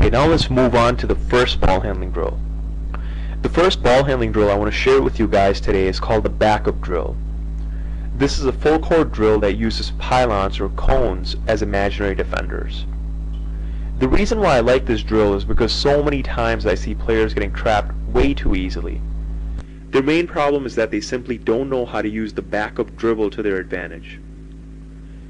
Okay, now let's move on to the first ball handling drill. The first ball handling drill I want to share with you guys today is called the backup drill. This is a full court drill that uses pylons or cones as imaginary defenders. The reason why I like this drill is because so many times I see players getting trapped way too easily. Their main problem is that they simply don't know how to use the backup dribble to their advantage.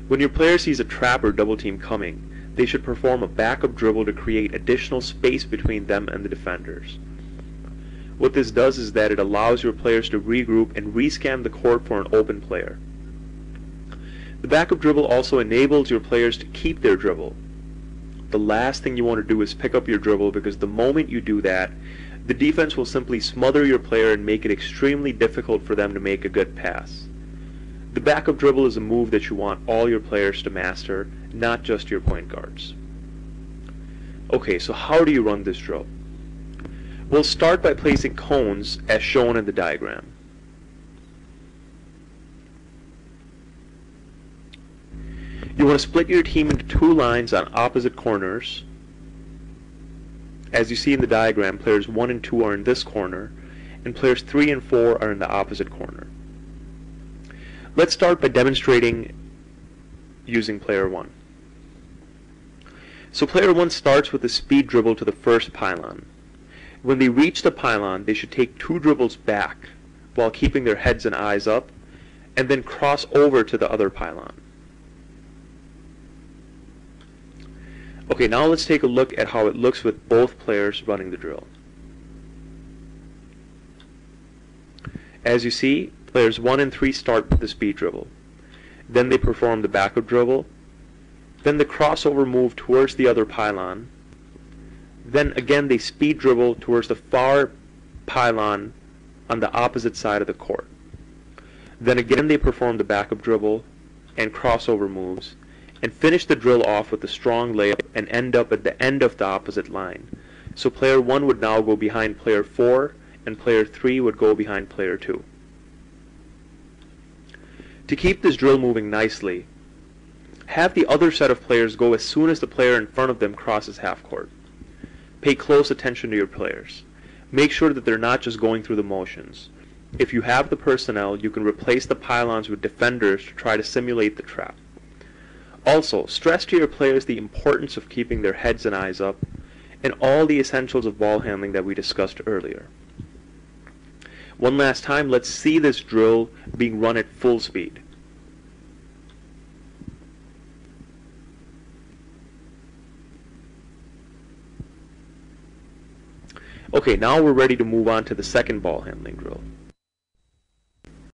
When your player sees a trap or double team coming, they should perform a backup dribble to create additional space between them and the defenders. What this does is that it allows your players to regroup and rescan the court for an open player. The backup dribble also enables your players to keep their dribble. The last thing you want to do is pick up your dribble, because the moment you do that, the defense will simply smother your player and make it extremely difficult for them to make a good pass. The backup dribble is a move that you want all your players to master, not just your point guards. Okay, so how do you run this drill? We'll start by placing cones as shown in the diagram. You want to split your team into two lines on opposite corners. As you see in the diagram, players 1 and 2 are in this corner, and players 3 and 4 are in the opposite corner. Let's start by demonstrating using player 1. So player 1 starts with a speed dribble to the first pylon. When they reach the pylon, they should take 2 dribbles back while keeping their heads and eyes up, and then cross over to the other pylon. Okay, now let's take a look at how it looks with both players running the drill. As you see, players 1 and 3 start with the speed dribble. Then they perform the backup dribble. Then the crossover move towards the other pylon. Then again they speed dribble towards the far pylon on the opposite side of the court. Then again they perform the backup dribble and crossover moves, and finish the drill off with a strong layup and end up at the end of the opposite line. So player 1 would now go behind player 4, and player 3 would go behind player 2. To keep this drill moving nicely, have the other set of players go as soon as the player in front of them crosses half court. Pay close attention to your players. Make sure that they're not just going through the motions. If you have the personnel, you can replace the pylons with defenders to try to simulate the trap. Also, stress to your players the importance of keeping their heads and eyes up, and all the essentials of ball handling that we discussed earlier. One last time, let's see this drill being run at full speed. Okay, now we're ready to move on to the second ball handling drill.